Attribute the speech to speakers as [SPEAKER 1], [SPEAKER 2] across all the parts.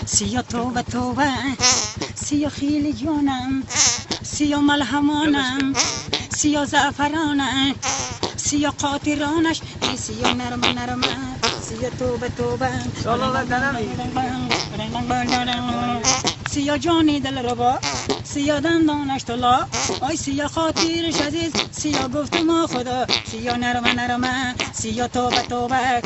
[SPEAKER 1] سیا توبه توبه سیا خیلی جانم سیا ملهمانم سیا زعفرانم سیا قاطرانش ای سیا نرم نرم سیا توبه توبه سیا جانی دل ربا سیا دندانش طلا آی سیا خاطرش عزیز سیا گفت ما خدا سیا نرم نرم سیا توبه توبه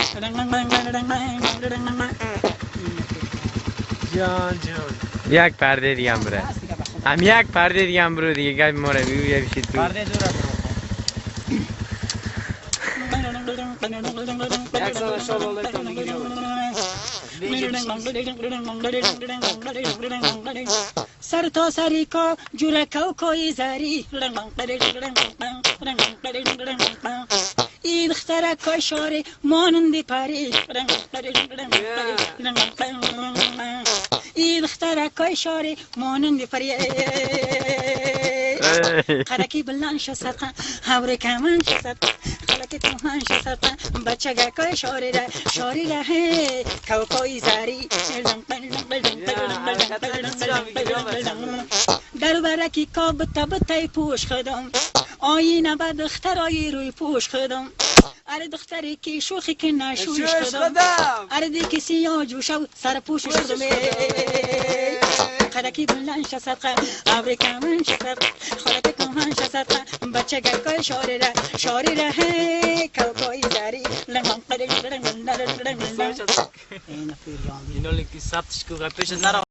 [SPEAKER 2] جان جان
[SPEAKER 3] یک پرده دیگه هم بره هم یک پرده دیگه هم برو دیگه گفت ما رو بیویه بشید تو
[SPEAKER 2] پرده دور است یک سال شلوله تا میگیری
[SPEAKER 1] سر تا سری کا جوره کوکوی زری ای دختره کای شاری مانندی پری ای دختره کای شاری مانندی پری قرکی بلند شد هوری کمان شد قلکی توهان شد بچه گکای شاری ره کوکوی زری در برکی کا بتا بتای پوش خدم آینه با دخترای روی پوش خدم اره دختری که شوخی که نشوش خدم اره دی که سیاه جوشو سر پوش شدم قرکی بلند شد ابری کمان شد خلک کمان شد بچه گکای شاری ره کوکوی زری
[SPEAKER 2] اینو لیکی سبتش که پیش نرم